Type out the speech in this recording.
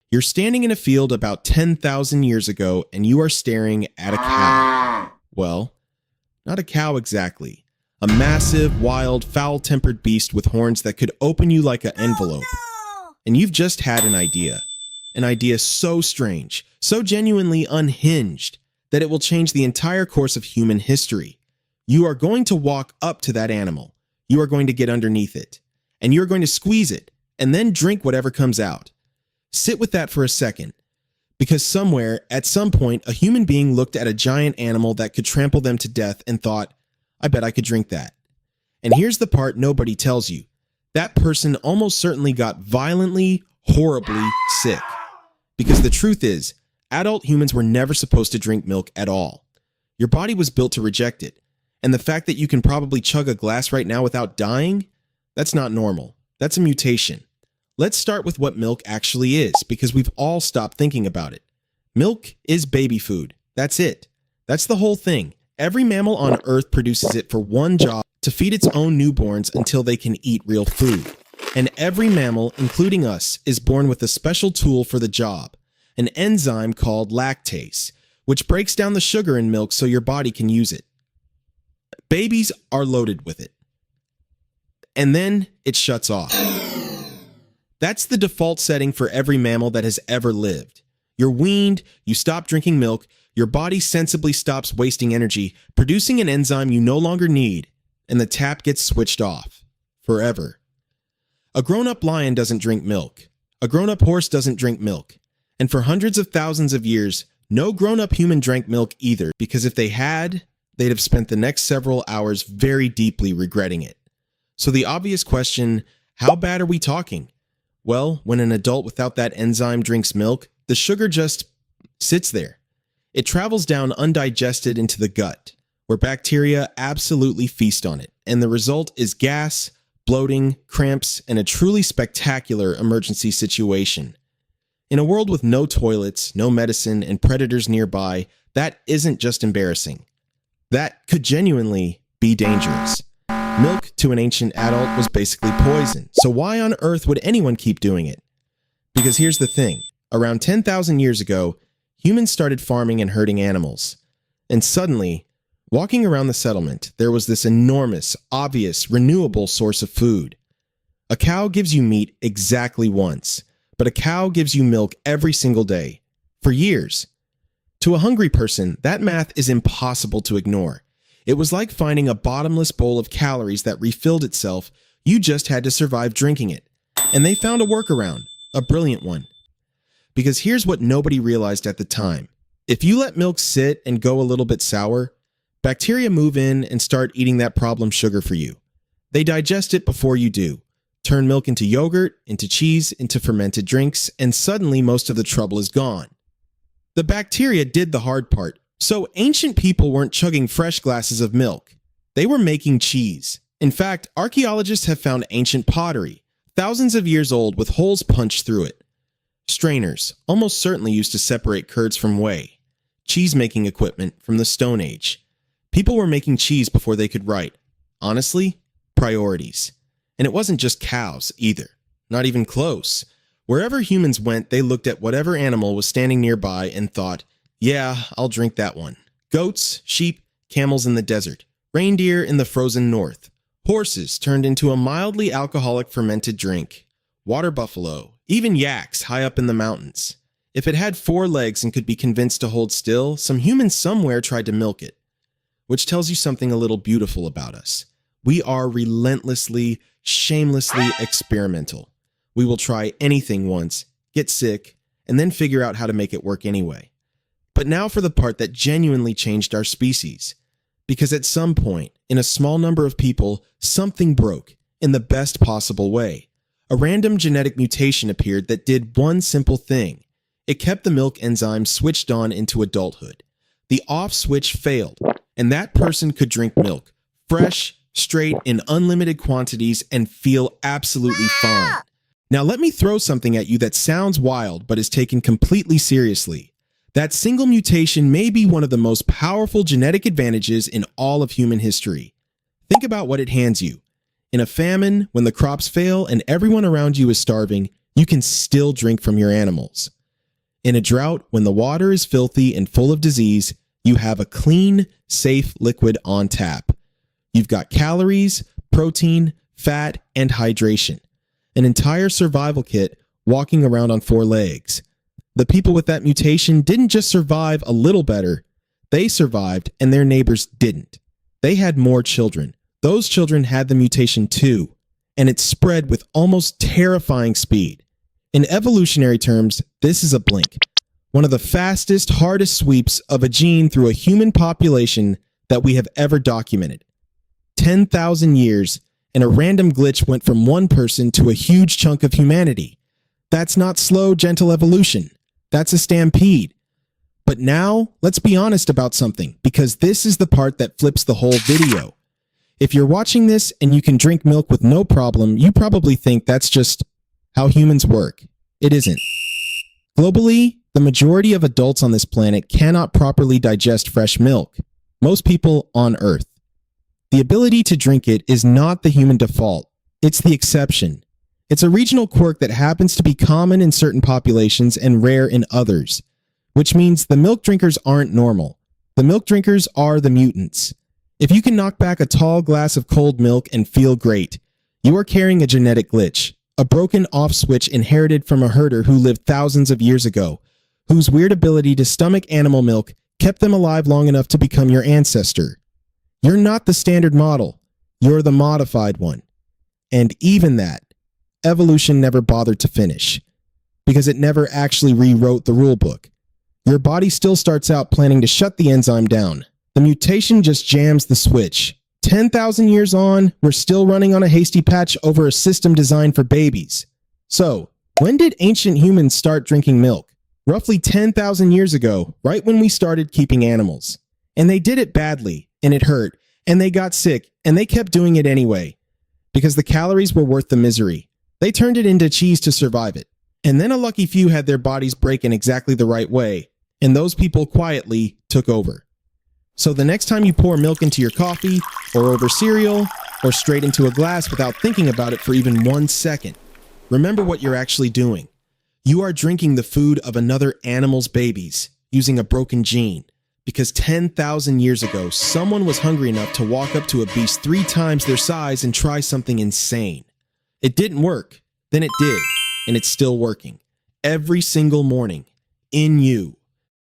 You're standing in a field about 10,000 years ago and you are staring at a cow. Well, not a cow exactly. A massive, wild, foul-tempered beast with horns that could open you like an envelope. And you've just had an idea. An idea so strange, so genuinely unhinged, that it will change the entire course of human history. You are going to walk up to that animal. You are going to get underneath it. And you are going to squeeze it, and then drink whatever comes out. Sit with that for a second. Because somewhere, at some point, a human being looked at a giant animal that could trample them to death and thought, I bet I could drink that. And here's the part nobody tells you. That person almost certainly got violently, horribly sick. Because the truth is, adult humans were never supposed to drink milk at all. Your body was built to reject it. And the fact that you can probably chug a glass right now without dying, that's not normal. That's a mutation. Let's start with what milk actually is, because we've all stopped thinking about it. Milk is baby food. That's it. That's the whole thing. Every mammal on Earth produces it for one job, to feed its own newborns until they can eat real food. And every mammal, including us, is born with a special tool for the job, an enzyme called lactase, which breaks down the sugar in milk so your body can use it. Babies are loaded with it. And then it shuts off. That's the default setting for every mammal that has ever lived. You're weaned, you stop drinking milk, your body sensibly stops wasting energy, producing an enzyme you no longer need, and the tap gets switched off. Forever. A grown-up lion doesn't drink milk. A grown-up horse doesn't drink milk. And for hundreds of thousands of years, no grown-up human drank milk either, because if they had, they'd have spent the next several hours very deeply regretting it. So the obvious question, how bad are we talking? Well, when an adult without that enzyme drinks milk, the sugar just sits there. It travels down undigested into the gut, where bacteria absolutely feast on it, and the result is gas, bloating, cramps, and a truly spectacular emergency situation. In a world with no toilets, no medicine, and predators nearby, that isn't just embarrassing. That could genuinely be dangerous. Milk to an ancient adult was basically poison, so why on earth would anyone keep doing it? Because here's the thing. Around 10,000 years ago, humans started farming and herding animals. And suddenly, walking around the settlement, there was this enormous, obvious, renewable source of food. A cow gives you meat exactly once, but a cow gives you milk every single day, for years. To a hungry person, that math is impossible to ignore. It was like finding a bottomless bowl of calories that refilled itself. You just had to survive drinking it. And they found a workaround, a brilliant one. Because here's what nobody realized at the time. If you let milk sit and go a little bit sour, bacteria move in and start eating that problem sugar for you. They digest it before you do, turn milk into yogurt, into cheese, into fermented drinks, and suddenly most of the trouble is gone. The bacteria did the hard part. So ancient people weren't chugging fresh glasses of milk. They were making cheese. In fact, archaeologists have found ancient pottery, thousands of years old with holes punched through it. Strainers, almost certainly used to separate curds from whey. Cheese-making equipment from the Stone Age. People were making cheese before they could write. Honestly, priorities. And it wasn't just cows, either. Not even close. Wherever humans went, they looked at whatever animal was standing nearby and thought, yeah, I'll drink that one. Goats, sheep, camels in the desert, reindeer in the frozen north, horses turned into a mildly alcoholic fermented drink, water buffalo, even yaks high up in the mountains. If it had 4 legs and could be convinced to hold still, some humans somewhere tried to milk it. Which tells you something a little beautiful about us. We are relentlessly, shamelessly experimental. We will try anything once, get sick, and then figure out how to make it work anyway. But now for the part that genuinely changed our species. Because at some point, in a small number of people, something broke in the best possible way. A random genetic mutation appeared that did one simple thing. It kept the milk enzyme switched on into adulthood. The off switch failed, and that person could drink milk, fresh, straight, in unlimited quantities, and feel absolutely fine. Now let me throw something at you that sounds wild but is taken completely seriously. That single mutation may be one of the most powerful genetic advantages in all of human history. Think about what it hands you. In a famine, when the crops fail and everyone around you is starving, you can still drink from your animals. In a drought, when the water is filthy and full of disease, you have a clean, safe liquid on tap. You've got calories, protein, fat, and hydration. An entire survival kit walking around on 4 legs. The people with that mutation didn't just survive a little better, they survived and their neighbors didn't. They had more children. Those children had the mutation too, and it spread with almost terrifying speed. In evolutionary terms, this is a blink. One of the fastest, hardest sweeps of a gene through a human population that we have ever documented. 10,000 years, and a random glitch went from one person to a huge chunk of humanity. That's not slow, gentle evolution. That's a stampede. But now, let's be honest about something, because this is the part that flips the whole video. If you're watching this and you can drink milk with no problem, you probably think that's just how humans work. It isn't. Globally, the majority of adults on this planet cannot properly digest fresh milk. Most people on Earth. The ability to drink it is not the human default. It's the exception. It's a regional quirk that happens to be common in certain populations and rare in others, which means the milk drinkers aren't normal. The milk drinkers are the mutants. If you can knock back a tall glass of cold milk and feel great, you are carrying a genetic glitch, a broken off switch inherited from a herder who lived thousands of years ago, whose weird ability to stomach animal milk kept them alive long enough to become your ancestor. You're not the standard model. You're the modified one. And even that, evolution never bothered to finish, because it never actually rewrote the rulebook. Your body still starts out planning to shut the enzyme down. The mutation just jams the switch. 10,000 years on, we're still running on a hasty patch over a system designed for babies. So, when did ancient humans start drinking milk? Roughly 10,000 years ago, right when we started keeping animals. And they did it badly, and it hurt, and they got sick, and they kept doing it anyway. Because the calories were worth the misery. They turned it into cheese to survive it. And then a lucky few had their bodies break in exactly the right way, and those people quietly took over. So the next time you pour milk into your coffee, or over cereal, or straight into a glass without thinking about it for even 1 second, remember what you're actually doing. You are drinking the food of another animal's babies, using a broken gene. Because 10,000 years ago, someone was hungry enough to walk up to a beast 3 times their size and try something insane. It didn't work, then it did, and it's still working. Every single morning, in you.